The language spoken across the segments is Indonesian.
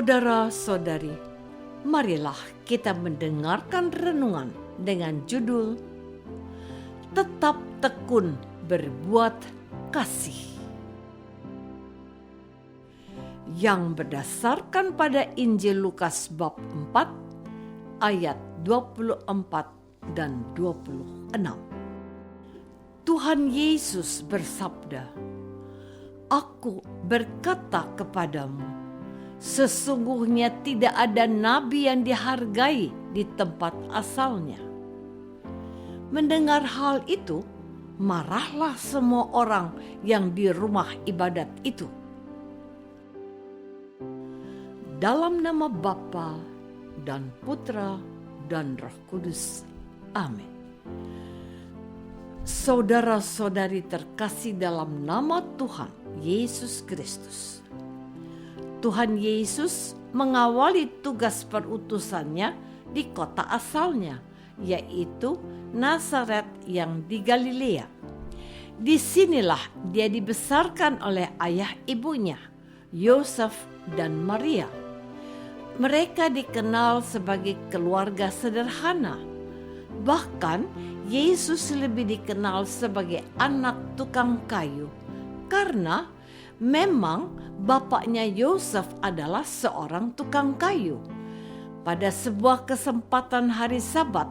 Saudara-saudari, marilah kita mendengarkan renungan dengan judul Tetap Tekun Berbuat Kasih, yang berdasarkan pada Injil Lukas bab 4 ayat 24 dan 26. Tuhan Yesus bersabda, "Aku berkata kepadamu, sesungguhnya tidak ada nabi yang dihargai di tempat asalnya." Mendengar hal itu, marahlah semua orang yang di rumah ibadat itu. Dalam nama Bapa dan Putra dan Roh Kudus. Amin. Saudara-saudari terkasih dalam nama Tuhan Yesus Kristus. Tuhan Yesus mengawali tugas perutusannya di kota asalnya, yaitu Nazaret yang di Galilea. Disinilah dia dibesarkan oleh ayah ibunya, Yosef dan Maria. Mereka dikenal sebagai keluarga sederhana. Bahkan Yesus lebih dikenal sebagai anak tukang kayu karena memang bapaknya Yosef adalah seorang tukang kayu. Pada sebuah kesempatan hari Sabat,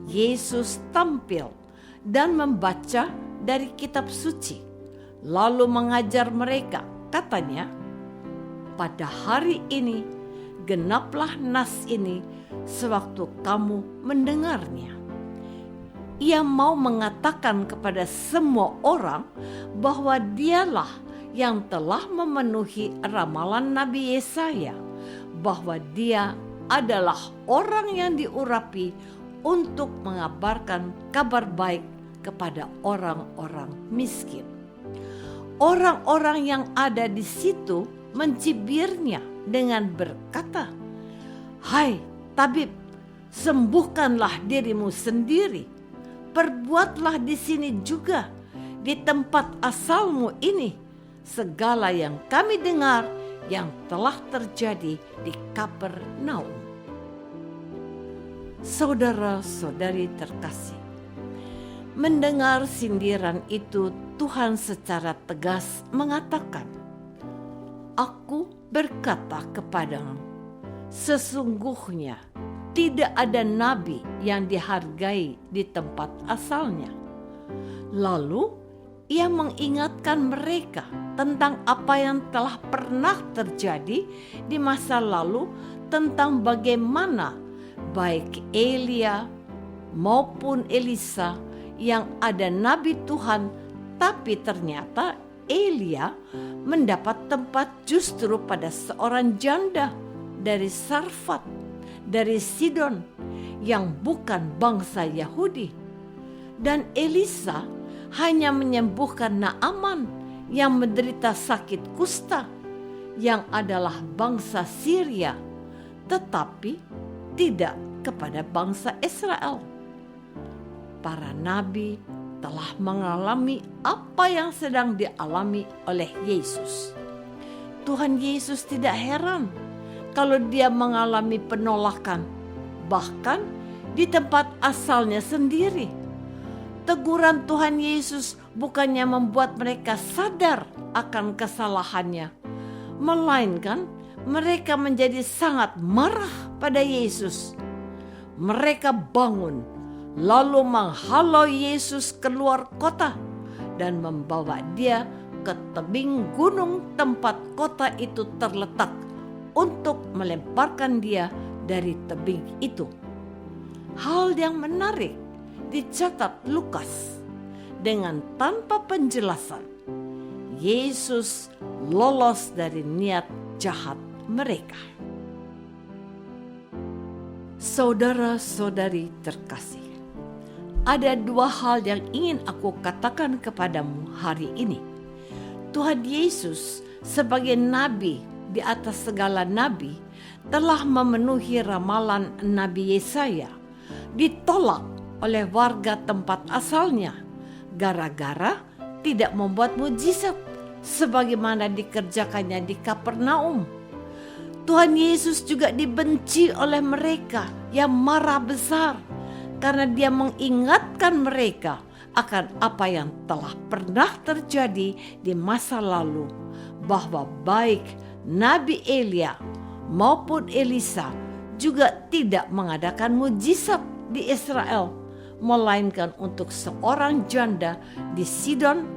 Yesus tampil dan membaca dari kitab suci, lalu mengajar mereka. Katanya, "Pada hari ini genaplah nas ini sewaktu kamu mendengarnya." Ia mau mengatakan kepada semua orang bahwa dialah yang telah memenuhi ramalan Nabi Yesaya, bahwa dia adalah orang yang diurapi untuk mengabarkan kabar baik kepada orang-orang miskin. Orang-orang yang ada di situ mencibirnya dengan berkata, "Hai tabib, sembuhkanlah dirimu sendiri. Perbuatlah di sini juga, di tempat asalmu ini, segala yang kami dengar yang telah terjadi di Kapernaum." Saudara-saudari terkasih, mendengar sindiran itu, Tuhan secara tegas mengatakan, "Aku berkata kepadamu, sesungguhnya tidak ada nabi yang dihargai di tempat asalnya." Lalu ia mengingatkan mereka tentang apa yang telah pernah terjadi di masa lalu, tentang bagaimana baik Elia maupun Elisa yang ada nabi Tuhan, tapi ternyata Elia mendapat tempat justru pada seorang janda dari Sarfat, dari Sidon, yang bukan bangsa Yahudi. Dan Elisa hanya menyembuhkan Naaman yang menderita sakit kusta, yang adalah bangsa Syria, tetapi tidak kepada bangsa Israel. Para nabi telah mengalami apa yang sedang dialami oleh Yesus. Tuhan Yesus tidak heran kalau dia mengalami penolakan, bahkan di tempat asalnya sendiri. Teguran Tuhan Yesus bukannya membuat mereka sadar akan kesalahannya, melainkan mereka menjadi sangat marah pada Yesus. Mereka bangun, lalu menghalau Yesus keluar kota dan membawa dia ke tebing gunung tempat kota itu terletak untuk melemparkan dia dari tebing itu. Hal yang menarik dicatat Lukas dengan tanpa penjelasan. Yesus lolos dari niat jahat mereka. Saudara-saudari terkasih, ada dua hal yang ingin aku katakan kepadamu hari ini. Tuhan Yesus sebagai nabi di atas segala nabi telah memenuhi ramalan Nabi Yesaya, ditolak oleh warga tempat asalnya gara-gara tidak membuat mujizat sebagaimana dikerjakannya di Kapernaum. Tuhan Yesus juga dibenci oleh mereka yang marah besar karena dia mengingatkan mereka akan apa yang telah pernah terjadi di masa lalu, bahwa baik Nabi Elia maupun Elisa juga tidak mengadakan mujizat di Israel, melainkan untuk seorang janda di Sidon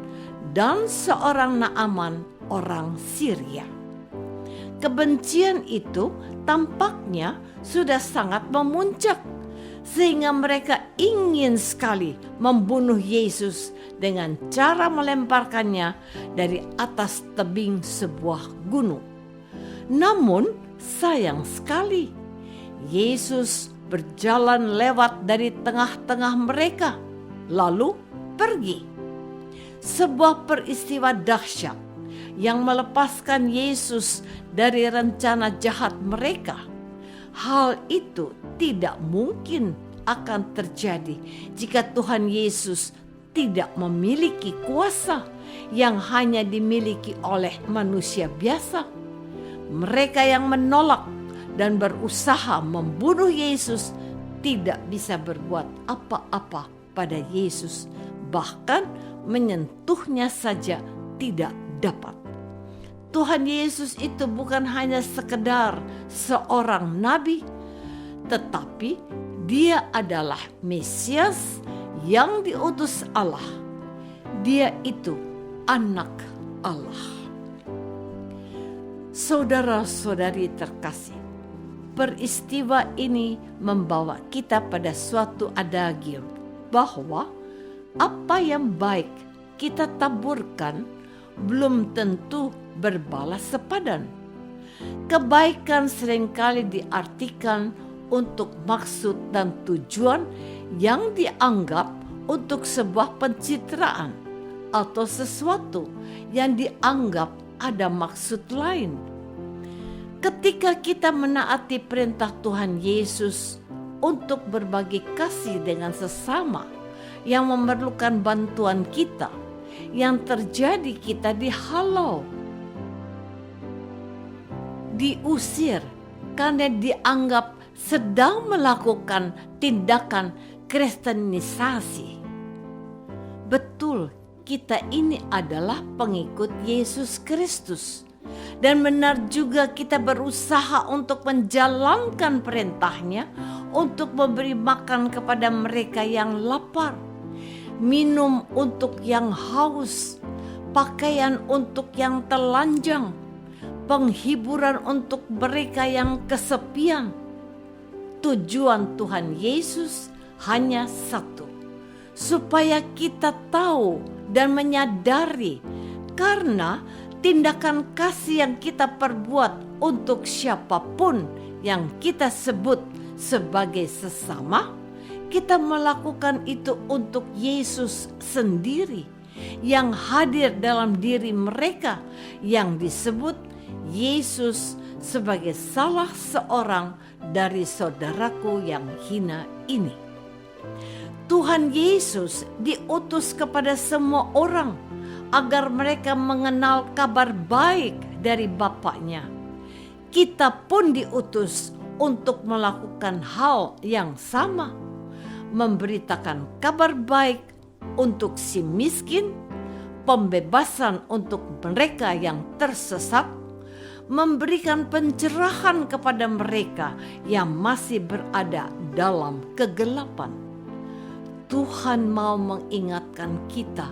dan seorang Naaman orang Syria. Kebencian itu tampaknya sudah sangat memuncak, sehingga mereka ingin sekali membunuh Yesus dengan cara melemparkannya dari atas tebing sebuah gunung. Namun sayang sekali, Yesus berjalan lewat dari tengah-tengah mereka, lalu pergi. Sebuah peristiwa dahsyat yang melepaskan Yesus dari rencana jahat mereka. Hal itu tidak mungkin akan terjadi jika Tuhan Yesus tidak memiliki kuasa yang hanya dimiliki oleh manusia biasa. Mereka yang menolak dan berusaha membunuh Yesus tidak bisa berbuat apa-apa pada Yesus, bahkan menyentuhnya saja tidak dapat. Tuhan Yesus itu bukan hanya sekedar seorang nabi, tetapi dia adalah Mesias yang diutus Allah. Dia itu anak Allah. Saudara-saudari terkasih, peristiwa ini membawa kita pada suatu adagium bahwa apa yang baik kita taburkan belum tentu berbalas sepadan. Kebaikan seringkali diartikan untuk maksud dan tujuan yang dianggap untuk sebuah pencitraan atau sesuatu yang dianggap ada maksud lain. Ketika kita menaati perintah Tuhan Yesus untuk berbagi kasih dengan sesama yang memerlukan bantuan kita, yang terjadi kita dihalau, diusir karena dianggap sedang melakukan tindakan kristenisasi. Betul, kita ini adalah pengikut Yesus Kristus, dan benar juga kita berusaha untuk menjalankan perintahnya untuk memberi makan kepada mereka yang lapar, minum untuk yang haus, pakaian untuk yang telanjang, penghiburan untuk mereka yang kesepian. Tujuan Tuhan Yesus hanya satu, supaya kita tahu dan menyadari karena tindakan kasih yang kita perbuat untuk siapapun yang kita sebut sebagai sesama, kita melakukan itu untuk Yesus sendiri yang hadir dalam diri mereka, yang disebut Yesus sebagai salah seorang dari saudaraku yang hina ini. Tuhan Yesus diutus kepada semua orang agar mereka mengenal kabar baik dari Bapaknya. Kita pun diutus untuk melakukan hal yang sama, memberitakan kabar baik untuk si miskin, pembebasan untuk mereka yang tersesat, memberikan pencerahan kepada mereka yang masih berada dalam kegelapan. Tuhan mau mengingatkan kita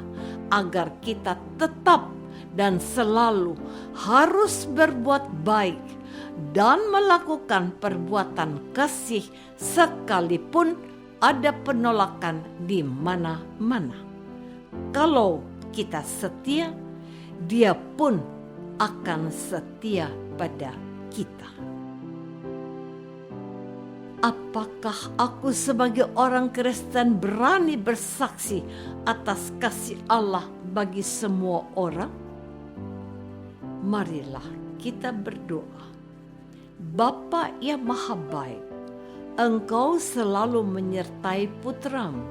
agar kita tetap dan selalu harus berbuat baik dan melakukan perbuatan kasih sekalipun ada penolakan di mana-mana. Kalau kita setia, Dia pun akan setia pada kita. Apakah aku sebagai orang Kristen berani bersaksi atas kasih Allah bagi semua orang? Marilah kita berdoa. Bapa yang Maha Baik, Engkau selalu menyertai Putra-Mu,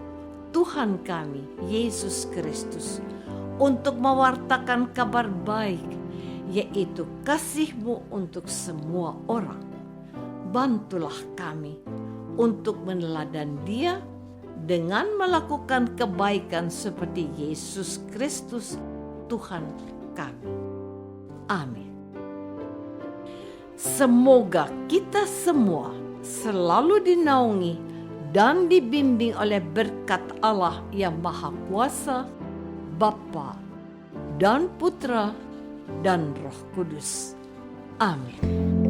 Tuhan kami, Yesus Kristus, untuk mewartakan kabar baik yaitu kasih-Mu untuk semua orang. Bantulah kami untuk meneladani Dia dengan melakukan kebaikan seperti Yesus Kristus Tuhan kami. Amin. Semoga kita semua selalu dinaungi dan dibimbing oleh berkat Allah yang Maha Kuasa, Bapa dan Putra dan Roh Kudus. Amin.